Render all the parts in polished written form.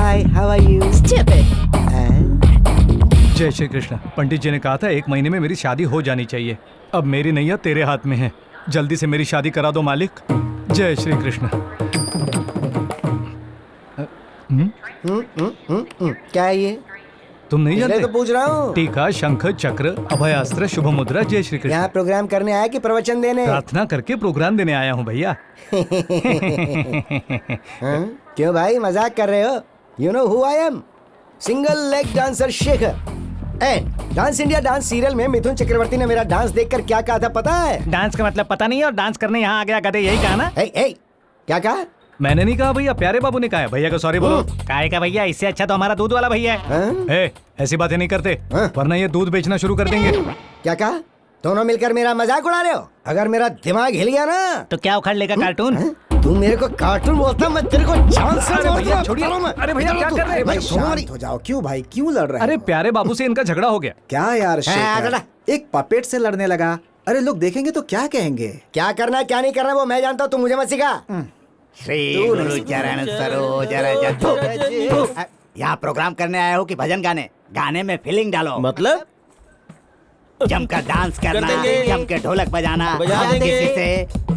Hi, how are you? जय श्री कृष्ण। पंडित जी ने कहा था 1 महीने में मेरी शादी हो जानी चाहिए। अब मेरी नैया तेरे हाथ में है, जल्दी से मेरी शादी करा दो मालिक। जय श्री कृष्ण। क्या है ये? तुम नहीं जानते? तो पूछ रहा हूँ। टीका, शंख, चक्र, अभयास्त्र, शुभ मुद्रा। जय श्री कृष्ण। यहाँ प्रोग्राम करने आया कि प्रवचन देने? प्रार्थना करके प्रोग्राम देने आया हूँ भैया। क्यों भाई, मजाक कर रहे हो? You know who I am? Single leg dancer Shekhar. And dance India dance serial में मिथुन चक्रवर्ती ने मेरा डांस देखकर क्या कहा था पता है? डांस का मतलब पता नहीं है और डांस करने यहाँ आ गया गधे, यही कहा ना? क्या कहा? मैंने नहीं कहा भैया, प्यारे बाबू ने कहा है। भैया को सॉरी बोलो। काहे का भैया, इससे अच्छा तो हमारा दूध वाला भैया है। ऐसी बातें नहीं करते, वरना ये दूध बेचना शुरू कर देंगे। क्या कहा? दोनों मिलकर मेरा मजाक उड़ा रहे हो? अगर मेरा दिमाग हिल गया ना तो क्या उखाड़ लेगा कार्टून? तू मेरे को कार्टून बोलता, मैं तेरे को जान से मार दूंगा। छोड़िए। अरे भैया क्या कर रहे हैं? भाई शांत हो जाओ। क्यों भाई, क्यों लड़ रहे हैं? अरे प्यारे बाबू से इनका झगड़ा हो गया। क्या यार शेखर, एक पपेट से लड़ने लगा। अरे लोग देखेंगे तो क्या कहेंगे? क्या करना है क्या नहीं करना वो मैं जानता हूँ, तू मुझे मत सिखा। श्री गुरु चरण सरोज रज। यहाँ प्रोग्राम करने आए हो कि भजन गाने? गाने में फीलिंग डालो। मतलब जमकर डांस करना, जम के ढोलक बजाना, किसी से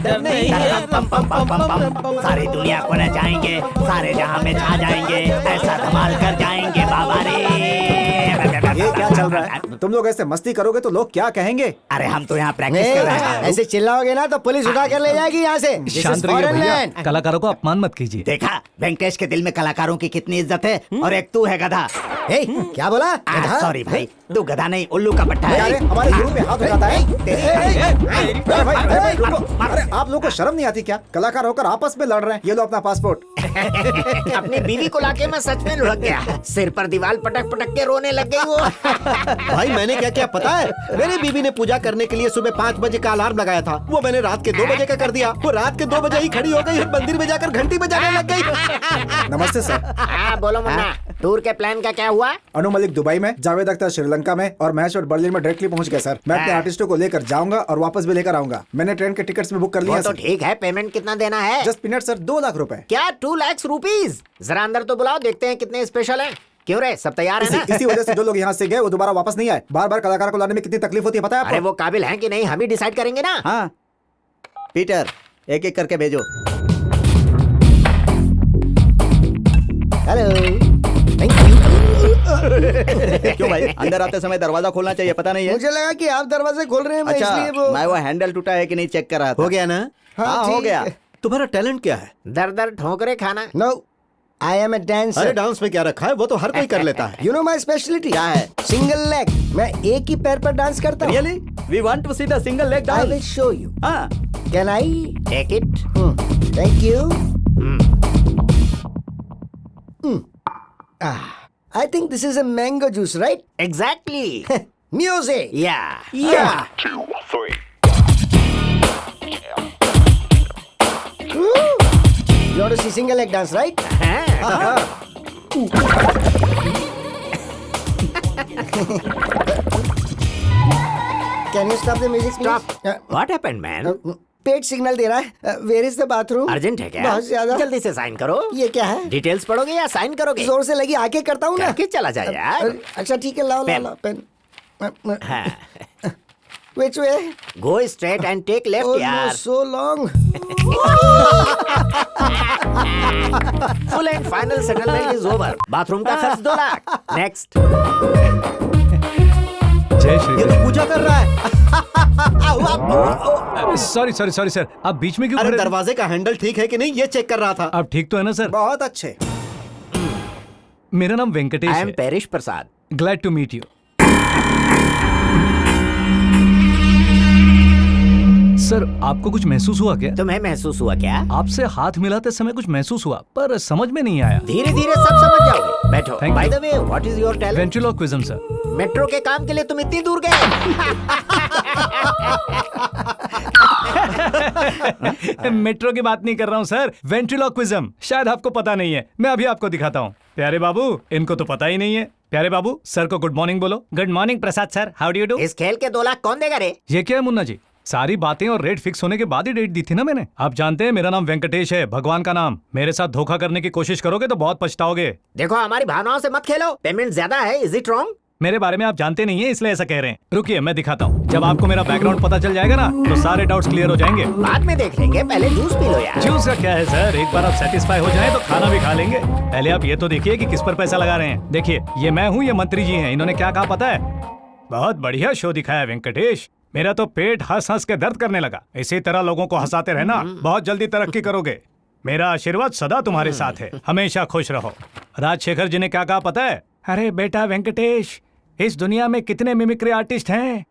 पम पम पम पम पम। सारी दुनिया को नचाएंगे, सारे जहां में छा जाएंगे, ऐसा धमाल कर जाएंगे बाबा रे। ये क्या चल रहा है? तुम लोग ऐसे मस्ती करोगे तो लोग क्या कहेंगे? अरे हम तो यहाँ प्रैक्टिस कर रहे हैं। ऐसे चिल्लाओगे ना तो पुलिस उठा कर ले जाएगी यहाँ से। शांत रहिए भैया, कलाकारों को अपमान मत कीजिए। देखा वेंकटेश के दिल में कलाकारों की कितनी इज्जत है, और एक तू है गधा। क्या बोला? सॉरी भाई, तू गधा नहीं उल्लू का पट्टा अरे है। हमारे गुरु पे हाथ उठाता है। अरे आप लोगों को शर्म नहीं आती क्या? कलाकार होकर आपस में लड़ रहे हैं। ये लो अपना पासपोर्ट। अपनी बीवी को लाके मैं सच में लुढ़क गया। सिर पर दीवार पटक पटक के रोने लग गई वो। भाई मैंने क्या क्या पता है? मेरी बीवी ने पूजा करने के लिए सुबह 5 बजे का अलार्म लगाया था, वो मैंने रात के 2 बजे का कर दिया। वो रात के 2 बजे ही खड़ी हो गई और मंदिर में जाकर घंटी बजाने लग गई। नमस्ते सर। बोलो मुन्ना, टूर के प्लान का क्या हुआ? अनु मलिक दुबई में, जावेद अख्तर श्रीलंका में और महेश और बर्लिन में डायरेक्टली पहुंच गए सर। मैं अपने आर्टिस्टों को लेकर जाऊंगा और वापस भी लेकर आऊंगा। मैंने ट्रेन के टिकट्स भी बुक कर लिया। तो ठीक है, पेमेंट कितना देना है? जस्ट मिनट सर, 2 लाख रुपए। क्या 2 लाख रुपीज? जरा अंदर तो बुलाओ, देखते हैं कितने स्पेशल है। क्यों रे, सब तैयार है ना? इसी वजह से जो लोग यहाँ से गए वो दोबारा वापस नहीं आए। बार बार कलाकार को लाने में कितनी तकलीफ होती है पता है आपको? अरे वो काबिल हैं कि नहीं हम ही डिसाइड करेंगे ना। हाँ पीटर, एक एक करके भेजो। Hello, thank you. क्यों भाई, अंदर आते समय दरवाजा खोलना चाहिए, पता नहीं है? मुझे लगा कि आप दरवाजे खोल रहे हैं, मैं अच्छा, इसलिए वो मैं वो हैंडल टूटा है कि नहीं चेक कर रहा था। हो गया ना? हाँ हो ठीक गया। है। तुम्हारा टैलेंट क्या है? दर दर ठोकरे खाना। No, I am a dancer. अरे डांस में क्या रखा है? वो तो हर कोई कर लेता है। यू नो माई स्पेशलिटी क्या है? Single leg. मैं एक ही पैर पर डांस करता हूँ। Really? We want to see the single leg I will dance. Show you. हाँ can I? Take it. Thank you. I think this is a mango juice, right? Exactly. Music. या You want to see single leg dance, right? Can you stop the music, please? Stop. What happened, man? पेट signal दे रहा है। Where is the bathroom? Urgent है क्या? बहुत ज्यादा। जल्दी से साइन करो। ये क्या है? डिटेल्स पढ़ोगे या साइन करोगे? जोर से लगी आके करता हूँ ना। करके चला जा यार। अच्छा ठीक है, लाओ Pen. लाओ पेन। हाँ। Which way? Go straight and take left Oh no, यार। so long. Full and final settlement is over. Bathroom का खर्च 2 लाख। Next. जय श्री ये तो पूजा कर रहा है। Krishna. Sorry sorry sorry sir, आप बीच में क्यों अरे खड़े? दरवाजे का हैंडल ठीक है कि नहीं ये चेक कर रहा था। आप ठीक तो है ना सर? बहुत अच्छे। मेरा नाम वेंकटेश I am है। Paresh Prasad. Glad to meet you. Sir आपको कुछ महसूस हुआ क्या? तुम्हें महसूस हुआ क्या? आपसे हाथ मिलाते समय कुछ महसूस हुआ पर समझ में नहीं आया। धीरे धीरे सब समझ जाओगे। बैठो। Thank By you. the way, what is your talent? Ventriloquism sir. Metro के काम के लिए तुम इतनी दूर गए? मेट्रो की बात नहीं कर रहा हूँ सर, वेंट्रिलोक्विज्म। शायद आपको पता नहीं है, मैं अभी आपको दिखाता हूँ। प्यारे बाबू, इनको तो पता ही नहीं है। प्यारे बाबू, सर को गुड मॉर्निंग बोलो। Good morning Prasad sir, how do you do? इस खेल के 2 लाख कौन देगा रे? ये क्या है मुन्ना जी? सारी बातें और रेट फिक्स होने के बाद ही डेट दी थी ना मैंने। आप जानते हैं मेरा नाम वेंकटेश है, भगवान का नाम। मेरे साथ धोखा करने की कोशिश करोगे तो बहुत पछताओगे। देखो हमारी भावनाओं से मत खेलो, पेमेंट ज्यादा है, इज इट रॉन्ग? मेरे बारे में आप जानते नहीं है इसलिए ऐसा कह रहे हैं। रुकिए मैं दिखाता हूँ। जब आपको मेरा बैकग्राउंड पता चल जाएगा ना तो सारे डाउट्स क्लियर हो जाएंगे। बाद में देख लेंगे, पहले जूस पी लो यार। जूस का क्या है सर, एक बार आप सेटिस्फाई हो जाएं तो खाना भी खा लेंगे। पहले आप ये तो देखिए कि किस पर पैसा लगा रहे हैं। देखिए ये मैं हूँ, ये मंत्री जी हैं। इन्होंने क्या कहा पता है? बहुत बढ़िया शो दिखाया वेंकटेश। मेरा तो पेट हंस हंस के दर्द करने लगा। इसी तरह लोगों को हंसाते रहना, बहुत जल्दी तरक्की करोगे। मेरा आशीर्वाद सदा तुम्हारे साथ है, हमेशा खुश रहो। राजशेखर जी ने क्या कहा पता है? अरे बेटा वेंकटेश, इस दुनिया में कितने मिमिक्री आर्टिस्ट हैं,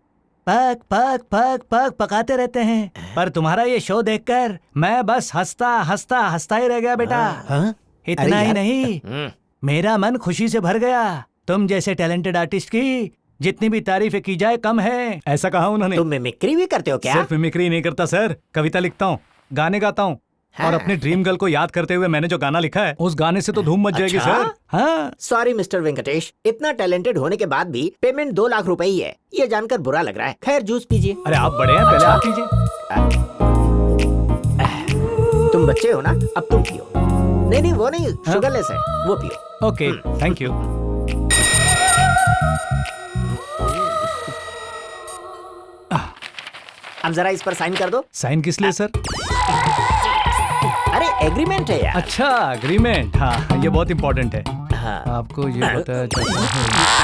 पक पक पक पक पकाते रहते हैं, पर तुम्हारा ये शो देखकर मैं बस हंसता हंसता हंसता ही रह गया बेटा। इतना ही नहीं, मेरा मन खुशी से भर गया। तुम जैसे टैलेंटेड आर्टिस्ट की जितनी भी तारीफें की जाए कम है, ऐसा कहा उन्होंने। तुम मिमिक्री भी करते हो क्या? सिर्फ मिमिक्री नहीं करता सर, कविता लिखता हूँ, गाने गाता हूँ। और अपनी ड्रीम गर्ल को याद करते हुए मैंने जो गाना लिखा है उस गाने से तो धूम मच जाएगी अच्छा? सर। हाँ सॉरी मिस्टर वेंकटेश, इतना टैलेंटेड होने के बाद भी पेमेंट 2 लाख रुपए ही है, ये जानकर बुरा लग रहा है। खैर जूस पीजिए। अरे आप बड़े हैं, पहले आप कीजिए। तुम बच्चे हो ना, अब तुम पियो। नहीं नहीं वो नहीं, शुगरलेस है, वो पियो। Okay thank you. अब जरा इस पर साइन कर दो। साइन किस लिए सर? अरे एग्रीमेंट है यार। अच्छा एग्रीमेंट, हाँ ये बहुत इम्पोर्टेंट है। हाँ। आपको ये पता चलना है।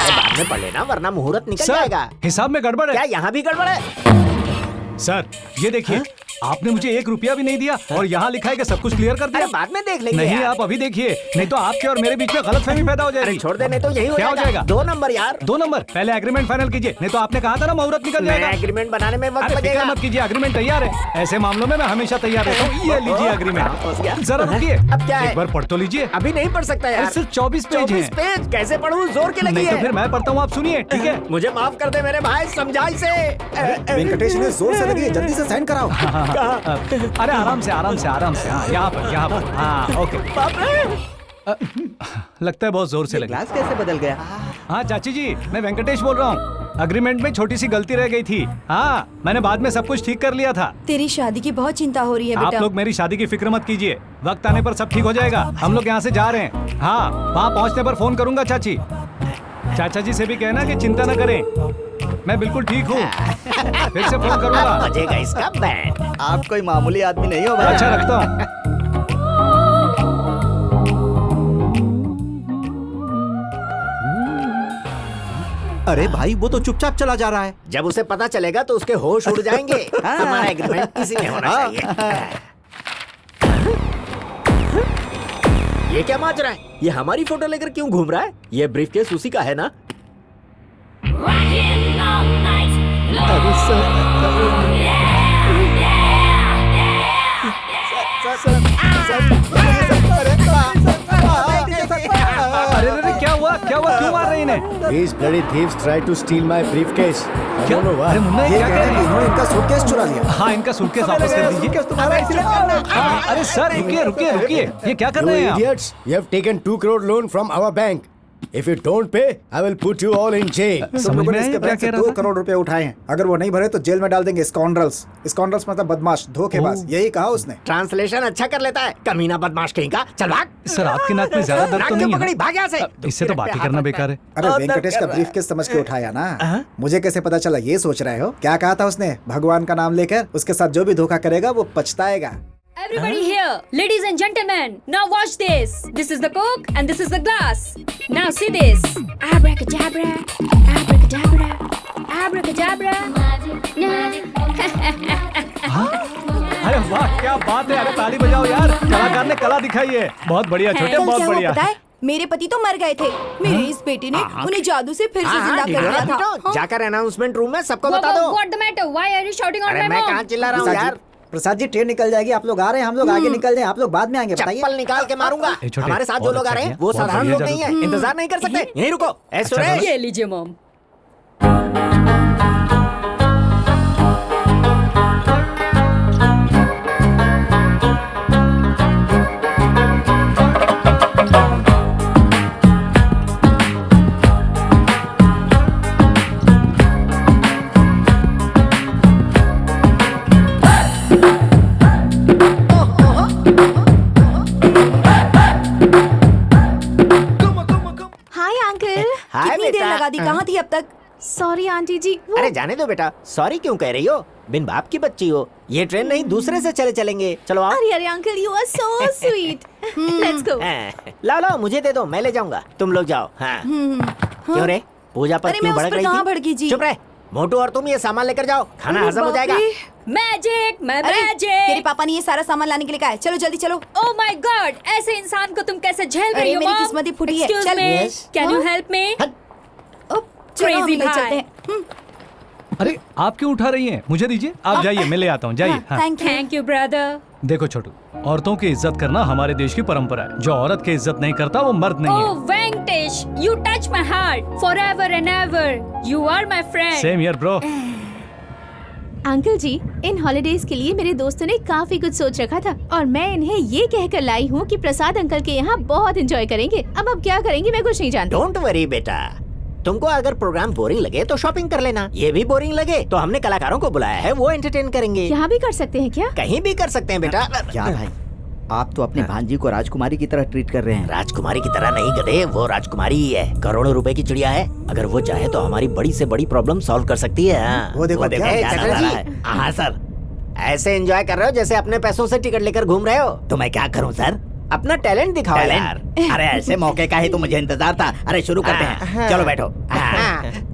अरे बाद में पढ़ लेना वरना मुहूर्त निकल सर जाएगा। हिसाब में गड़बड़ क्या है यहाँ भी गड़बड़ है? सर। ये देखिए आपने मुझे 1 रुपया भी नहीं दिया और यहाँ लिखा है कि सब कुछ क्लियर कर अरे दिया। बाद में देख लेंगे नहीं यार। आप अभी देखिए, नहीं तो आपके और मेरे बीच में गलतफहमी पैदा हो अरे जाएगी। छोड़ देने तो यही हो क्या हो जाएगा? 2 नंबर यार। 2 नंबर, पहले एग्रीमेंट फाइनल कीजिए, नहीं तो आपने कहा था ना मुहूर्त निकल जाएगा। एग्रीमेंट बनाने में वक्त अरे फिक्र लगेगा। मत कीजिए, एग्रीमेंट तैयार है। ऐसे मामलों में मैं हमेशा तैयार रहता हूँ। ये लीजिए फंस गया। एग्रीमेंट। जरा रुकिए, अब क्या है? एक बार पढ़ तो लीजिए। अभी नहीं पढ़ सकता यार। अरे सिर्फ 24 पेज 24 हैं। पेज कैसे पढ़ूं, जोर की लगी नहीं तो है। फिर मैं पढ़ता हूँ, आप सुनिए ठीक है। मुझे माफ कर दे मेरे भाई, समझा इसे। वेंकटेश ने जोर से लगी है, जल्दी से साइन कराओ। अरे आराम से आराम से आराम से। हाँ यहाँ पर हाँ ओके। लगता है बहुत जोर से लगी। ग्लास कैसे बदल गया? हाँ चाची जी, मैं वेंकटेश बोल रहा हूँ। अग्रीमेंट में छोटी सी गलती रह गई थी। हाँ मैंने बाद में सब कुछ ठीक कर लिया था। तेरी शादी की बहुत चिंता हो रही है आप बेटा। लोग मेरी शादी की फिक्र मत कीजिए, वक्त आने पर सब ठीक हो जाएगा। हम लोग यहाँ से जा रहे हैं। हाँ वहाँ पहुँचने पर फोन करूंगा चाची। चाचा जी से भी कहना कि चिंता न करें, मैं बिल्कुल ठीक हूँ। फिर से फोन करूंगा। बजेगा इसका बैंड। आप कोई मामूली आदमी नहीं हो भाई। अच्छा रखता हूँ। अरे भाई वो तो चुपचाप चला जा रहा है। जब उसे पता चलेगा तो उसके होश उड़ जाएंगे। हमारा एग्रीमेंट इसी में होना चाहिए। ये क्या माजरा है? ये हमारी फोटो लेकर क्यों घूम रहा है? ये ब्रीफकेस उसी का है ना? अरे अरे अरे क्या हुआ क्यों मार रहे हैं इन्हें? These bloody thieves tried to steal my briefcase. I क्या? don't know why. अरे मुन्ना ये ये क्या कह कर रहे रहे हैं कि इन्होंने इनका सूटकेस चुरा लिया। हैं? हाँ इनका सूटकेस वापस कर दीजिए। अरे सर रुकिए, ये क्या कर You रहे हैं आप? idiots! You have taken 2 crore loan from our bank. If you don't pay, I will put you all in jail. तुम समझ लोगों में ने आया इसके क्या बैंक से कह रहा 2 था? करोड़ रुपए उठाए हैं। अगर वो नहीं भरे तो जेल में डाल देंगे। स्कॉन्ड्रल्स मतलब बदमाश, धोखेबाज, यही कहा उसने। ट्रांसलेशन अच्छा कर लेता है, कमीना बदमाश कहीं का। चल भाग। सर आपकी नाक में ज्यादा दर्द नाक तो क्यों नहीं पकड़ी? है? भाग यहाँ से। इससे तो बात ही करना बेकार है। अरे वेंकटेश का ब्रीफकेस समझ के उठाया ना। मुझे कैसे पता चला ये सोच रहे हो? क्या कहा था उसने? भगवान का नाम लेकर उसके साथ जो भी धोखा करेगा वो पछताएगा। Everybody here, ladies and gentlemen, now watch this. This is the Coke and this is the glass. Now see this. Abracadabra, abracadabra, abracadabra. अरे वाह क्या बात है, अरे ताली बजाओ यार, कलाकार ने कला दिखाई है। बहुत बढ़िया छोटे, कल बहुत क्या हुआ बढ़िया। पता है? मेरे पति तो मर गए थे, मेरी इस बेटी ने उन्हें जादू से फिर से जिंदा कर दिया था। हाँ। जाकर अनाउंसमेंट रूम में सबको बता दो। What the matter? Why are you shouting on अरे my मैं mom? कहाँ चिल्ला रहा हूँ यार? प्रसाद जी ट्रेन निकल जाएगी, आप लोग आ रहे हैं, हम लोग आगे निकल जाए, आप लोग बाद में आएंगे। बताइए। चप्पल निकाल के मारूंगा। ए, छोटे, हमारे साथ जो बहुत लोग आ अच्छा रहे हैं किया, वो बहुत साधारण बढ़िया लोग नहीं जादू। है। इंतजार नहीं कर सकते, यहीं रुको। ए सुरेश, ये लीजिए मॉम। इतनी देर लगा दी, कहाँ थी अब तक? सॉरी आंटी जी, वो अरे जाने दो बेटा, सॉरी क्यों कह रही हो? बिन बाप की बच्ची हो। ये ट्रेन नहीं, दूसरे से चलेंगे। चलो आओ। अरे uncle, you are so sweet. Let's go. लाओ मुझे दे दो, मैं ले जाऊंगा, तुम लोग जाओ। हाँ। क्यों रे, पूजा पर अरे क्यों मैं उस भड़क पर रही कहाँ थी? भड़की जी? चुप रहे मोटू, और तुम ये सामान लेकर जाओ, खाना हजम हो जाएगा। मैजिक, तेरे मैजिक। पापा ने ये सारा सामान लाने के लिए कहा है। चलो जल्दी चलो। ओह माय गॉड, ऐसे इंसान को तुम कैसे झेल अरे, रही हो? मेरी मॉम? किस्मत ही फूटी है। Excuse चल। me, Yes. can you हाँ? help me? चलो हम Crazy ले चलते भाई। हैं। अरे आप क्यों उठा रही हैं? मुझे दीजिए, आप जाइए, मैं ले आता हूँ, जाइए। हाँ। Thank you. Thank you, brother. देखो छोटू, औरतों की इज्जत करना हमारे देश की परंपरा है। जो औरत की इज्जत नहीं करता वो मर्द नहीं Oh, Venkatesh, you touch my heart forever and ever. You are my है। friend. Same here bro. Uncle ji, in holidays के लिए मेरे दोस्तों ने काफी कुछ सोच रखा था और मैं इन्हें ये कहकर लाई हूँ कि प्रसाद अंकल के यहाँ बहुत एंजॉय करेंगे। अब क्या करेंगे मैं कुछ नहीं जानती। डोंट वरी बेटा, तुमको अगर प्रोग्राम बोरिंग लगे तो शॉपिंग कर लेना। ये भी बोरिंग लगे तो हमने कलाकारों को बुलाया है, वो एंटरटेन करेंगे। यहाँ भी कर सकते हैं क्या? कहीं भी कर सकते हैं बेटा। क्या भाई, आप तो अपने भांजी को राजकुमारी की तरह ट्रीट कर रहे हैं। राजकुमारी की तरह नहीं गधे, वो राजकुमारी ही है। करोड़ों रुपए की चिड़िया है। अगर वो चाहे तो हमारी बड़ी से बड़ी प्रॉब्लम सॉल्व कर सकती है। हाँ। वो देखो क्या ए, क्या चक्र कर जी। रहा है। हाँ सर, ऐसे एंजॉय कर रहे हो जैसे अपने पैसों से टिकट लेकर घूम रहे हो। तो मैं क्या करूँ सर? अपना टैलेंट दिखाओ यार। अरे ऐसे मौके का ही तो मुझे इंतजार था। अरे शुरू करते हैं, चलो बैठो।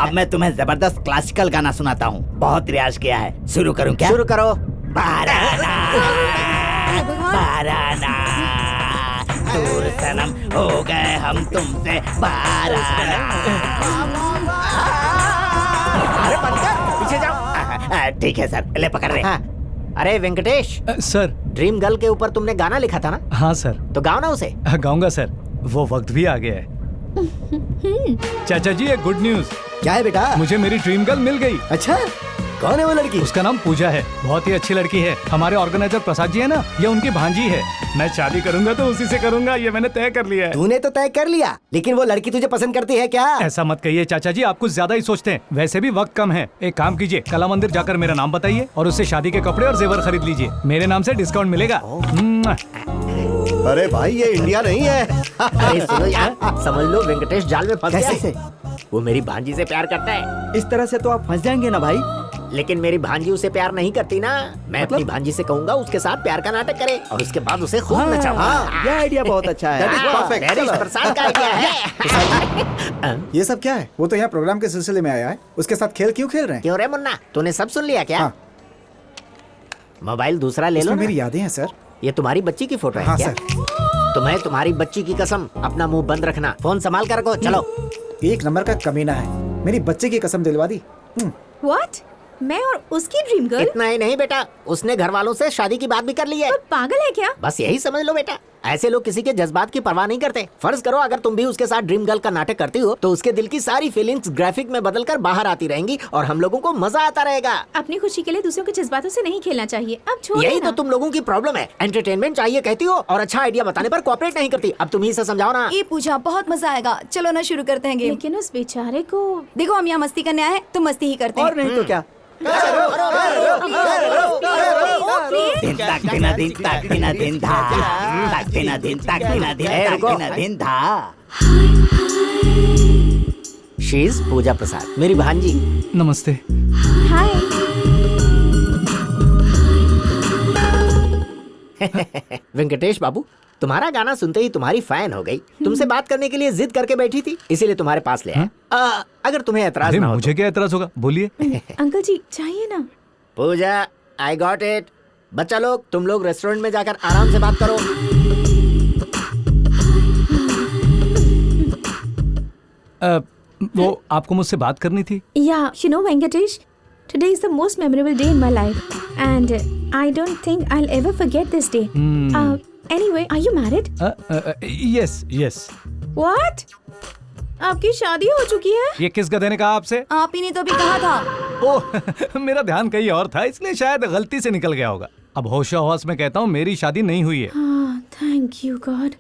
अब मैं तुम्हें जबरदस्त क्लासिकल गाना सुनाता हूँ, बहुत रियाज किया है। शुरू करूँ क्या? शुरू करो। बाराना बाराना दूर सनम हो गए हम तुमसे बाराना। अरे बंद कर, पीछे जाओ। ठीक है सर, ले पकड़ रहे। हाँ। अरे वेंकटेश, सर। ड्रीम गर्ल के ऊपर तुमने गाना लिखा था ना? हाँ सर। तो गाओ ना उसे। गाऊंगा सर, वो वक्त भी आ गया है। चाचा जी, एक गुड न्यूज। क्या है बेटा? मुझे मेरी ड्रीम गर्ल मिल गई। अच्छा, कौन है वो लड़की? उसका नाम पूजा है, बहुत ही अच्छी लड़की है। हमारे ऑर्गेनाइजर प्रसाद जी है ना, ये उनकी भांजी है। मैं शादी करूंगा तो उसी से करूंगा, ये मैंने तय कर लिया है। तूने तो तय कर लिया, लेकिन वो लड़की तुझे पसंद करती है क्या? ऐसा मत कहिए चाचा जी, आप कुछ ज्यादा ही सोचते हैं। वैसे भी वक्त कम है। एक काम कीजिए, कला मंदिर जाकर मेरा नाम बताइए और उससे शादी के कपड़े और जेवर खरीद लीजिए। मेरे नाम से डिस्काउंट मिलेगा। अरे भाई, ये इंडिया नहीं है। अरे सुनो यार, समझ लो वेंकटेश जाल में फंस कैसे? गया। वो मेरी भांजी से प्यार करता है, इस तरह से तो आप फंस जाएंगे ना भाई। लेकिन मेरी भांजी उसे प्यार नहीं करती ना। मैं अपनी भांजी से कहूंगा उसके साथ प्यार का नाटक करे और उसके बाद उसे खूब नचाऊंगा। ये आइडिया बहुत अच्छा है। That is perfect. That is प्रसाद का आइडिया है। ये सब क्या है? वो तो यहाँ प्रोग्राम के सिलसिले में आया है, उसके साथ खेल क्यों खेल रहे हैं? क्यों रे मुन्ना, तूने सब सुन लिया क्या? हाँ। मोबाइल दूसरा ले लो इसमें ना। मेरी यादें हैं सर। ये तुम्हारी बच्ची की फोटो है हाँ क्या? सर। तुम्हें तुम्हारी बच्ची की कसम, अपना मुंह बंद रखना, फोन संभाल कर रखो। चलो। एक नंबर का कमीना है, मेरी बच्चे की कसम दिलवा दी। व्हाट? मैं और उसकी ड्रीम गर्ल? इतना ही नहीं बेटा, उसने घर वालों से शादी की बात भी कर ली है। वो पागल है क्या? बस यही समझ लो बेटा, ऐसे लोग किसी के जज्बात की परवाह नहीं करते। फर्ज करो अगर तुम भी उसके साथ ड्रीम गर्ल का नाटक करती हो तो उसके दिल की सारी फीलिंग्स ग्राफिक में बदलकर बाहर आती रहेंगी और हम लोगों को मजा आता रहेगा। अपनी खुशी के लिए दूसरों के जज्बातों से नहीं खेलना चाहिए। अब छोड़ यही देना। तो तुम लोगों की प्रॉब्लम है। एंटरटेनमेंट चाहिए कहती हो और अच्छा आइडिया बताने पर कोऑपरेट नहीं करती। अब तुम ही से समझाओ ना। ये पूछा, बहुत मजा आएगा। चलो ना शुरू करते हैं गेम। लेकिन उस बेचारे को देखो, हम यहाँ मस्ती करने आए हैं, तो मस्ती ही करते हैं। और नहीं तो क्या? दिन तक दिन दिन तक दिन दिन धा तक दिन दिन तक दिन दिन तक दिन दिन धा। शी इज पूजा प्रसाद, मेरी भांजी। नमस्ते। हाय। वेंकटेश बाबू, तुम्हारा गाना सुनते ही तुम्हारी फैन हो गई। तुमसे बात करने के लिए जिद करके बैठी थी, इसीलिए तुम्हारे पास ले आया। अगर तुम्हें एतराज अरे ना हो मुझे क्या एतराज होगा, बोलिए। अंकल जी चाहिए ना? पूजा, आई गॉट इट। बच्चा लोग, तुम लोग रेस्टोरेंट में जाकर आराम से बात करो। वो आपको मुझसे बात करनी थी। Yeah, you know Venkatesh, today is the most memorable day in my life and I don't think I'll ever forget this day. Anyway, are you married? Yes yes. What? आपकी शादी हो चुकी है? ये किस गधे ने कहा आपसे? आप ही ने तो अभी कहा था। ओह मेरा ध्यान कहीं और था, इसलिए शायद गलती से निकल गया होगा। अब होश में कहता हूँ, मेरी शादी नहीं हुई है। Thank you God.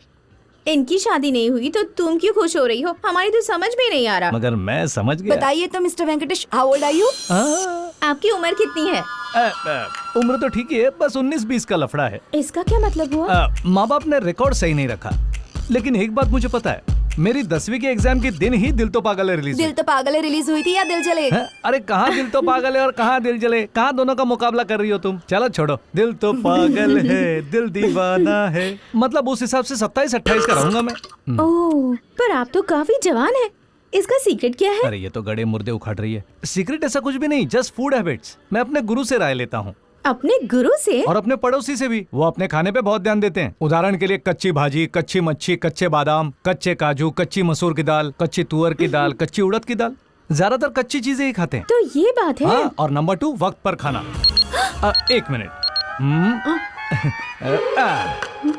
इनकी शादी नहीं हुई तो तुम क्यों खुश हो रही हो? हमारी तो समझ में नहीं आ रहा। मगर मैं समझ गया। बताइए तो mister Venkatesh, how old are you? आपकी उम्र कितनी है? उम्र तो ठीक ही है, बस 19-20 का लफड़ा है। इसका क्या मतलब हुआ? माँ बाप ने रिकॉर्ड सही नहीं रखा, लेकिन एक बात मुझे पता है, मेरी 10वीं के एग्जाम के दिन ही दिल तो पागल है रिलीज दिल तो पागल है रिलीज हुई थी या दिल जले? अरे कहाँ दिल तो पागल है और कहाँ दिल जले, कहाँ दोनों का मुकाबला कर रही हो तुम। चलो छोड़ो, दिल तो पागल है दिल दीवाना है, मतलब उस हिसाब से 27-28 का रहूंगा मैं। ओह, पर आप तो काफी जवान है। इसका सीक्रेट क्या है? अरे ये तो गड़े मुर्दे उखाड़ रही है। सीक्रेट ऐसा कुछ भी नहीं, जस्ट फूड हैबिट्स। मैं अपने गुरु से राय लेता हूँ अपने गुरु से? और अपने पड़ोसी से भी। वो अपने खाने पे बहुत ध्यान देते हैं। उदाहरण के लिए कच्ची भाजी, कच्ची मच्छी, कच्चे बादाम, कच्चे काजू, कच्ची मसूर की दाल, कच्ची तुअर की दाल, कच्ची उड़द की दाल, ज्यादातर कच्ची चीजें ही खाते हैं। तो ये बात है। हाँ, और नंबर 2 वक्त पर खाना। 1 मिनट।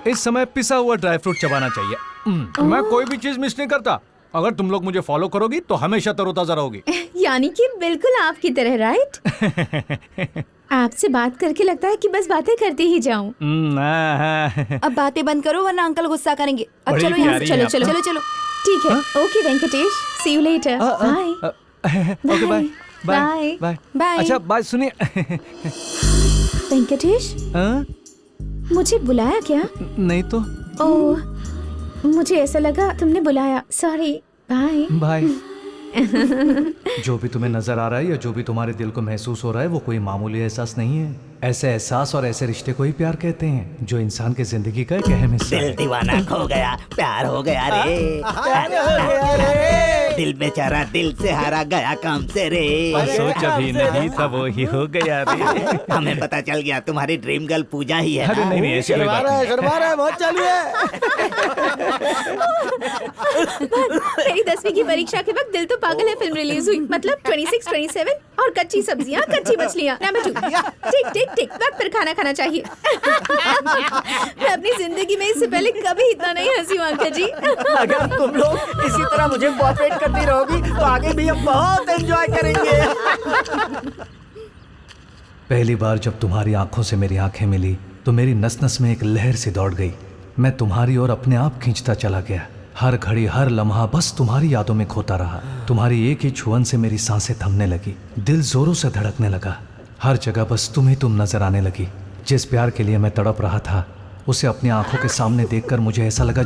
इस समय पिसा हुआ ड्राई फ्रूट चबाना चाहिए। मैं कोई भी चीज मिस नहीं करता। अगर तुम लोग मुझे फॉलो करोगी तो हमेशा तरोताजा रहोगी। यानी कि बिल्कुल आपकी तरह, राइट? आपसे बात करके लगता है कि बस बातें करते ही जाऊं। अब बातें बंद करो वरना अंकल गुस्सा करेंगे। अब बड़ी चलो यहाँ से, प्यारी चलो है चलो चलो चलो। ठीक है, okay Venkatesh, see you later, bye. Okay bye bye. Bye. Bye. अच्छा बाय, सुनिए। वेंकटेश, मुझे बुलाया क्या? नहीं तो। ओह, मुझे ऐसा लगा तुमने बुलाया, सॉरी। Bye bye. जो भी तुम्हें नजर आ रहा है या जो भी तुम्हारे दिल को महसूस हो रहा है वो कोई मामूली एहसास नहीं है। ऐसे एहसास और ऐसे रिश्ते को ही प्यार कहते हैं जो इंसान की जिंदगी का एक अहम हिस्सा दिल है। दीवाना खो गया, प्यार हो गया रे, दिल बेचारा दिल से हारा गया काम से रे। सोच अभी नहीं था वो ही हो गया रे। हमें पता चल गया तुम्हारी ड्रीम गर्ल पूजा ही है। अरे नहीं नहीं, ऐसी कोई बात नहीं। शर्मा रहा है, बहुत चालू है। मेरी 10वीं की परीक्षा के वक्त दिल तो पागल है फिल्म रिलीज हुई, मतलब 26, 27 और कच्ची सब्जियां, कच्ची मछलियां। नंबर 2, टिक टिक टिक, वक्त पर खाना खाना चाहिए। मैं अपनी जिंदगी में इससे पहले कभी इतना नहीं हंसी हूं अंकल जी। अगर तुम लोग इसी तरह मुझे मोटिवेट करती रहोगी तो आगे भी हम बहुत एंजॉय करेंगे। पहली बार जब तुम्हारी आंखों से मेरी आंखें मिली तो मेरी नस नस में एक लहर सी दौड़ गई। मैं तुम्हारी ओर अपने आप खींचता चला गया। हर घड़ी हर लम्हा बस तुम्हारी यादों में खोता रहा। तुम्हारी एक ही छुअन से मेरी सांसें थमने लगी, दिल जोरों से धड़कने लगा। हर जगह बस तुम ही तुम नजर आने लगी। जिस प्यार के लिए मैं तड़प रहा था उसे अपनी आंखों के सामने देखकर मुझे ऐसा लगा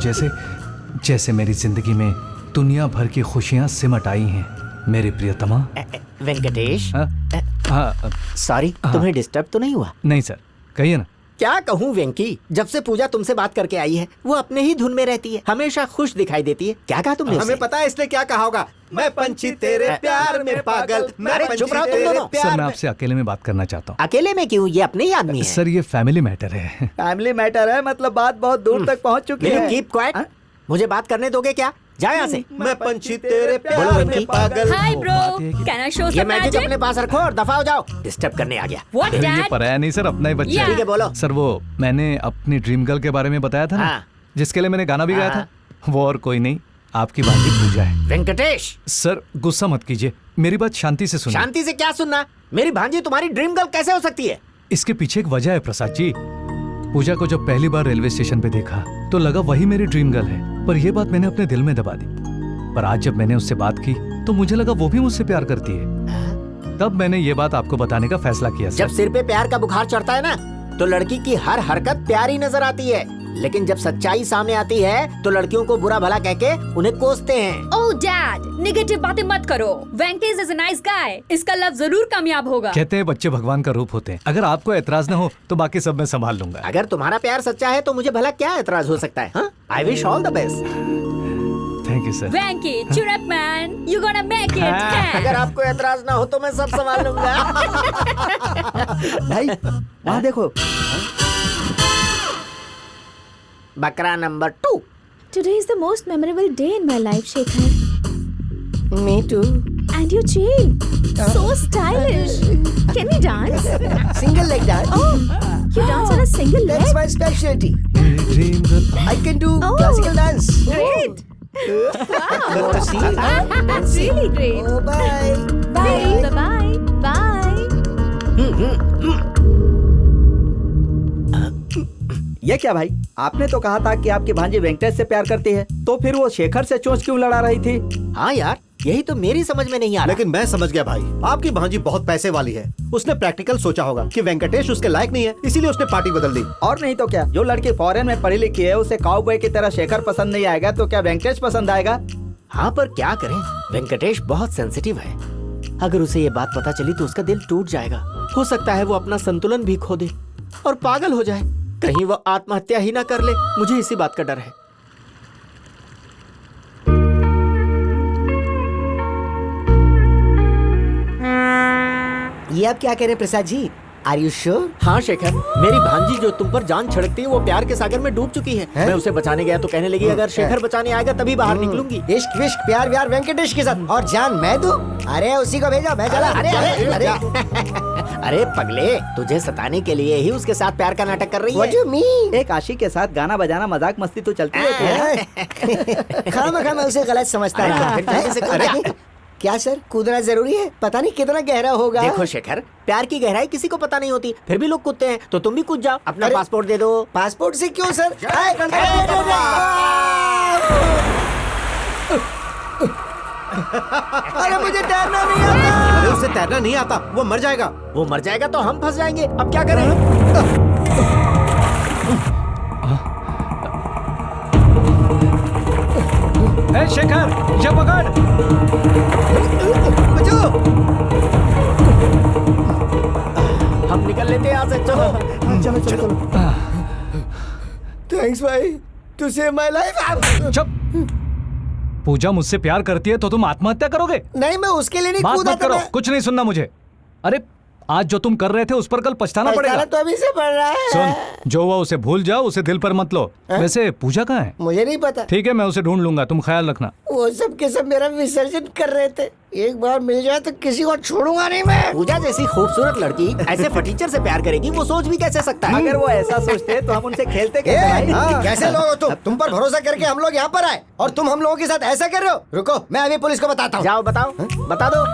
जैसे मेरी जिंदगी में दुनिया भर की खुशियां सिमट आई हैं। मेरी प्रियतमा। वेंकटेश, हाँ सॉरी, तुम्हें डिस्टर्ब तो नहीं हुआ? नहीं सर, कहिए ना। क्या कहूँ वेंकी, जब से पूजा तुमसे बात करके आई है वो अपने ही धुन में रहती है, हमेशा खुश दिखाई देती है। क्या कहा तुमने? हमें पता है इसने क्या कहा होगा। मैं पंछी तेरे प्यार में पागल। अरे चुप रहो तुम दोनों। सर मैं आपसे अकेले में बात करना चाहता हूँ। अकेले में क्यों? ये अपने ही आदमी है। सर ये फैमिली मैटर है। फैमिली मैटर है मतलब बात बहुत दूर तक पहुँच चुकी है। Keep quiet. मुझे बात करने दोगे क्या? जाओ यहाँ से। मैं पंछी तेरे प्यार में पागल। Hi bro, can I show ये some मैजिक magic? अपने पास रखो और दफा हो जाओ। डिस्टर्ब करने आ गया। What ये dad? पराया नहीं सर, अपना ही बच्चा Yeah. है। ठीक है बोलो। सर वो मैंने अपनी ड्रीम गर्ल के बारे में बताया था ना, हाँ। जिसके लिए मैंने गाना भी गाया था, वो और कोई नहीं आपकी भांजी पूजा है। वेंकटेश, सर गुस्सा मत कीजिए, मेरी बात शांति से सुनिए। शांति से क्या सुनना? मेरी भांजी तुम्हारी ड्रीम गर्ल कैसे हो सकती है? इसके पीछे एक वजह है प्रसाद जी। पूजा को जब पहली बार रेलवे स्टेशन पे देखा तो लगा वही मेरी ड्रीम गर्ल है, पर यह बात मैंने अपने दिल में दबा दी। पर आज जब मैंने उससे बात की तो मुझे लगा वो भी मुझसे प्यार करती है। तब मैंने ये बात आपको बताने का फैसला किया। जब सिर पे प्यार का बुखार चढ़ता है ना तो लड़की की हर हरकत प्यारी नजर आती है, लेकिन जब सच्चाई सामने आती है तो लड़कियों को बुरा भला कह के उन्हें कोसते हैं। Oh dad, नेगेटिव बातें मत करो। Venkatesh is a nice guy. इसका लव जरूर कामयाब होगा। कहते हैं बच्चे भगवान का रूप होते हैं। अगर आपको एतराज न हो तो बाकी सब मैं संभाल लूंगा। अगर तुम्हारा प्यार सच्चा है तो मुझे भला क्या एतराज हो सकता है? I wish all the best. Thank you sir. Venky, cheer up man, you're gonna make it. अगर आपको एतराज ना हो तो मैं सब संभाल लूंगा। भाई वहाँ देखो। बकरा number 2। Today is the most memorable day in my life, Shekhar. Me too. And your chain, so stylish. Can we dance? Single leg dance. Oh, you dance on a single That's leg? my specialty. मेरी dream girl. I can do Oh. classical dance. Great. Wow. Good to see you. That's really great. Oh, bye. Bye. Bye. Bye. ये क्या भाई, आपने तो कहा था कि आपकी भांजी वेंकटेश से प्यार करती है, तो फिर वो शेखर से चोंच क्यों लड़ा रही थी? हाँ यार, यही तो मेरी समझ में नहीं आ रहा। लेकिन मैं समझ गया भाई, आपकी भांजी बहुत पैसे वाली है। उसने प्रैक्टिकल सोचा होगा कि वेंकटेश उसके लायक नहीं है, इसीलिए उसने पार्टी बदल दी। और नहीं तो क्या, जो लड़की फॉरेन में पढ़ी लिखी है उसे काउबॉय की तरह शेखर पसंद नहीं आएगा तो क्या वेंकटेश पसंद आएगा? हाँ पर क्या करें, वेंकटेश बहुत सेंसिटिव है। अगर उसे ये बात पता चली तो उसका दिल टूट जाएगा। हो सकता है वो अपना संतुलन भी खो दे और पागल हो जाए। कहीं वो आत्महत्या ही ना कर ले, मुझे इसी बात का डर है। ये आप क्या कह रहे हैं Prasad ji? Are you sure? हाँ शेखर, मेरी भांजी जो तुम पर जान छिड़कती है वो प्यार के सागर में डूब चुकी है। मैं उसे बचाने गया तो कहने लगी अगर शेखर बचाने आएगा तभी बाहर निकलूंगी। इश्क विश्क प्यार व्यार वेंकटेश के साथ और जान मैं दूं? अरे उसी को भेजो, मैं चला। अरे अरे अरे अरे पगले, तुझे सताने के लिए ही उसके साथ प्यार का नाटक कर रही है। What do you mean? एक आशिक के साथ गाना बजाना मजाक मस्ती तो चलती है। खामा मैं उसे गलत समझता है। क्या सर, कूदना जरूरी है? पता नहीं कितना गहरा होगा। देखो शेखर, प्यार की गहराई किसी को पता नहीं होती, फिर भी लोग कूदते हैं, तो तुम भी कूद जाओ। अपना अरे, पासपोर्ट दे दो। पासपोर्ट से क्यों सर? अरे मुझे तैरना नहीं आता। अरे उसे तैरना नहीं आता, वो मर जाएगा। वो मर जाएगा तो हम फंस जाएंगे, अब क्या करें? ए शेखर, ये पकड़। बचाओ। हम निकल लेते हैं यहाँ से, चलो चलो चलो चलो। थैंक्स भाई, टू सेव माय लाइफ। चुप। पूजा मुझसे प्यार करती है तो तुम आत्महत्या करोगे? नहीं, मैं उसके लिए नहीं बात कूदा मत करो, कुछ नहीं सुनना मुझे। अरे आज जो तुम कर रहे थे उस पर कल पछताना पड़ेगा। तो अभी से पड़ रहा है। सुन, जो हुआ उसे भूल जाओ, उसे दिल पर मत लो। वैसे पूजा कहाँ है? मुझे नहीं पता। ठीक है, मैं उसे ढूंढ लूंगा, तुम ख्याल रखना। वो सब के सब मेरा विसर्जन कर रहे थे। एक बार मिल जाए तो किसी को छोड़ूंगा नहीं मैं। पूजा जैसी खूबसूरत लड़की ऐसे फटीचर से प्यार करेगी, वो सोच भी कैसे सकता है? अगर वो ऐसा सोचते हैं तो हम उनसे खेलते कैसे भाई? कैसे लोग हो तुम पर भरोसा करके हम लोग यहाँ पर आए और तुम हम लोगों के साथ ऐसा कर रहे हो। रुको, मैं अभी पुलिस को बताता हूँ। जाओ बताओ, बता दो।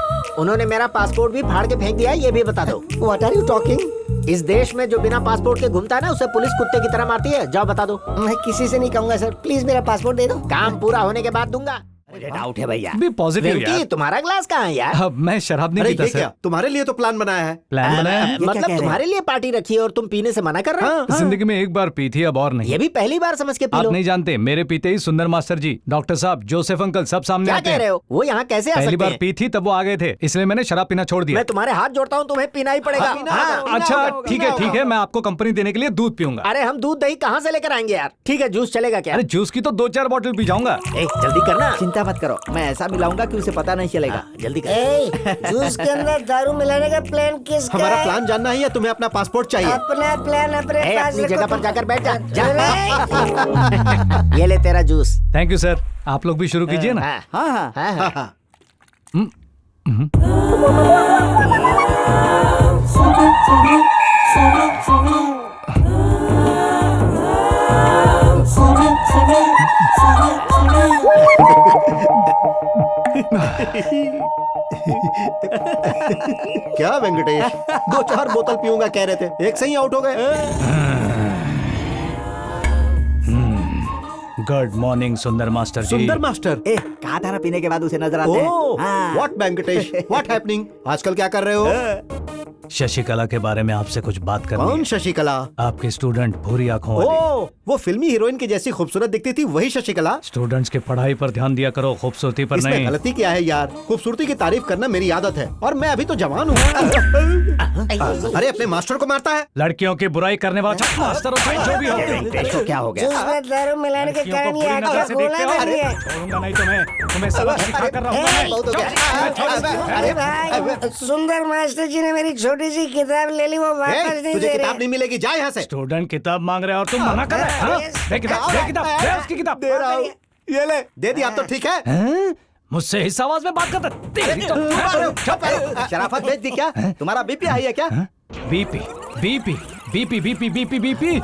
उन्होंने मेरा पासपोर्ट भी फाड़ के फेंक दिया, ये भी बता दो। What are you talking? इस देश में जो बिना पासपोर्ट के घूमता है ना, उसे पुलिस कुत्ते की तरह मारती है। जाओ बता दो। मैं किसी से नहीं कहूँगा सर, प्लीज मेरा पासपोर्ट दे दो। काम पूरा होने के बाद दूंगा। मुझे डाउट है भैया। भी पॉजिटिव वेंकी, यार। तुम्हारा ग्लास कहाँ है यार? अब मैं शराब नहीं अरे पीता ये सर। क्या, तुम्हारे लिए तो प्लान बनाया है। प्लान बनाया है? ये क्या कह मतलब रहे तुम्हारे लिए पार्टी रखी है और तुम पीने से मना कर रहे हो? जिंदगी में एक बार पी थी, अब और नहीं। ये भी पहली बार समझ के पी आप लो। नहीं जानते, मेरे पीते ही सुंदर मास्टर जी, डॉक्टर साहब, जोसेफ अंकल सब सामने क्या आते कह हैं। रहे हो? वो यहाँ कैसे आ पहली सकते बार हैं? पी थी तब वो आ गए थे, इसलिए मैंने शराब पीना छोड़ दिया। मैं तुम्हारे हाथ जोड़ता हूँ, तुम्हें पीना ही पड़ेगा। हाँ। अच्छा ठीक है, मैं आपको कंपनी देने के लिए दूध पीऊंगा। अरे हम दूध दही कहाँ से लेकर आएंगे यार? ठीक है, जूस चलेगा क्या? अरे जूस की तो 2-4 बोतल पी जाऊंगा। जल्दी करना। चिंता मत करो, मैं ऐसा मिलाऊंगा कि उसे पता नहीं चलेगा। जल्दी कर। जूस के अंदर दारू मिलाने का प्लान किसका हमारा है? प्लान जानना ही है, तुम्हें अपना पासपोर्ट चाहिए। अपना प्लान अपने पास अपनी जगह रखो पर जाकर बैठ जा। तुम। ये ले तेरा जूस। थैंक यू सर, आप लोग भी शुरू कीजिए ना। हाँ, हाँ हाँ हाँ, हाँ। हाँ। क्या वेंकटेश, 2-4 बोतल पीऊंगा कह रहे थे, एक से ही आउट हो गए। गुड मॉर्निंग सुंदर मास्टर जी। सुंदर मास्टर। ए, कहा था ना पीने के बाद उसे नजर आते हैं। ओह, हाँ। What Venkatesh, what happening? आजकल क्या कर रहे हो? शशिकला के बारे में आपसे कुछ बात करनी कौन है। शशिकला? आपके स्टूडेंट भूरी आंखों वाले। ओह, वो फिल्मी हीरोइन की जैसी खूबसूरत दिखती थी, वही शशिकला? स्टूडेंट्स की पढ़ाई पर ध्यान दिया करो, खूबसूरती पर इसमें नहीं। गलती क्या है यार? खूबसूरती की तारीफ करना मेरी आदत है और मैं अभी तो जवान हूँ। अरे अपने मास्टर को मारता है। लड़कियों की बुराई करने वाला मास्टर होता है, जो भी हो। वेंकटेश को क्या हो गया? जूस में दारू मिलाने के लड़कियों को कारण ये बुरी नजर आंखें से खोलना देखते हो। नहीं है। छोड़ूंगा नहीं तुम्हें सबक सिखा कर रहूंगा मैं। बहुत हो गया। अरे भाई, सुंदर मास्टर जी ने मेरी छोटी सी किताब ले ली, वो वापस नहीं तुझे दे किताब रहे। नहीं मिलेगी, जा यहाँ से। स्टूडेंट किताब मांग रहे हैं और तुम मना कर रहे हो, हाँ? दे किताब, दे उसकी किताब। दे रहा हूँ, ये ले, दे दी। आप तो ठीक है। हैं? मुझसे इस आवाज में बात करता तेरी तो शराफत बेच दी क्या? तुम्हारा बीपी हाई है क्या? BP BP BP BP BP BP.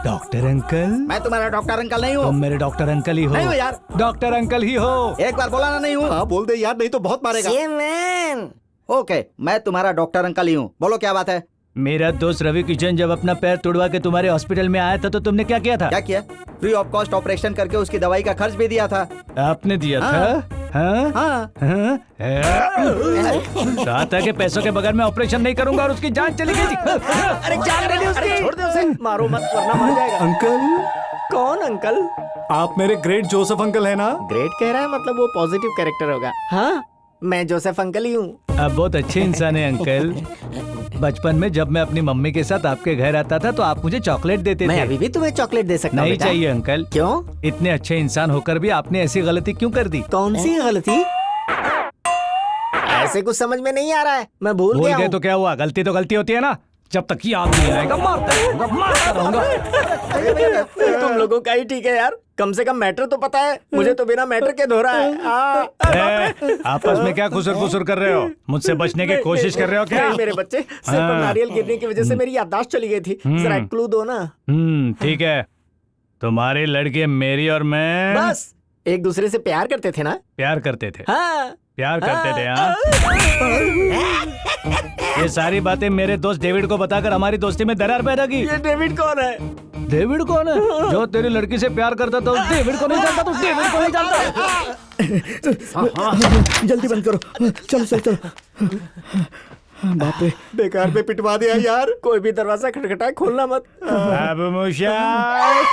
Doctor uncle, मैं तुम्हारा डॉक्टर अंकल नहीं तुम हूँ। मेरे डॉक्टर अंकल ही हो। नहीं हो यार। डॉक्टर अंकल ही हो। एक बार बोला ना नहीं हूँ। हाँ बोल दे यार, नहीं तो बहुत मारेगा। ये मैन, ओके, मैं तुम्हारा डॉक्टर अंकल ही हूँ। बोलो क्या बात है? मेरा दोस्त रवि किशन जब अपना पैर तोड़वा के तुम्हारे हॉस्पिटल में आया था तो तुमने क्या किया था? क्या किया? फ्री ऑफ कॉस्ट ऑपरेशन करके उसकी दवाई का खर्च भी दिया था। आपने दिया था? हाँ? हाँ। हाँ? कहा था कि पैसों के बगैर मैं ऑपरेशन नहीं करूंगा और उसकी जान चली गई। अरे जान ले ली उसकी। छोड़ दे उसे, मारो मत वरना मर जाएगा। अंकल कौन अंकल? आप मेरे ग्रेट जोसेफ अंकल है ना? ग्रेट कह रहा है, मतलब वो पॉजिटिव कैरेक्टर होगा। हाँ, मैं जोसेफ अंकल ही हूँ। आप बहुत अच्छे इंसान हैं अंकल। बचपन में जब मैं अपनी मम्मी के साथ आपके घर आता था तो आप मुझे चॉकलेट देते मैं थे। अभी भी तुम्हें चॉकलेट दे सकता हूँ नहीं बेटा। चाहिए अंकल। क्यों? इतने अच्छे इंसान होकर भी आपने ऐसी गलती क्यों कर दी? कौन सी गलती? ऐसे कुछ समझ में नहीं आ रहा है, मैं भूल भूल गया गए हूँ। तो क्या हुआ? गलती तो गलती होती है ना। जब तक याद नहीं आएगा मारता रहूंगा। तुम लोगों का ही ठीक है यार, कम से कम मैटर तो पता है। मुझे तो बिना मैटर के धो रहा है। आपस में क्या खुसर खुसर कर रहे हो? मुझसे बचने की कोशिश कर रहे हो क्या? मेरे बच्चे, सिर पर हाँ। नारियल गिरने की वजह से मेरी याददाश्त चली गई थी। जरा क्लू दो ना। ठीक है। तुम्हारी लड़की मेरी और मैं बस एक दूसरे से प्यार करते थे ना? प्यार करते थे। हाँ। प्यार करते थे। हाँ। ये सारी बातें मेरे दोस्त डेविड को बताकर हमारी दोस्ती में दरार पैदा की। ये डेविड कौन है? डेविड कौन है? जो तेरी लड़की से प्यार करता था उस डेविड को नहीं जानता? तो डेविड को नहीं जानता? जल्दी बंद करो। चलो चलो चलो। बाप रे, बेकार पे पिटवा दिया यार। कोई भी दरवाजा खटखटाए खोलना मत। अब मुशाक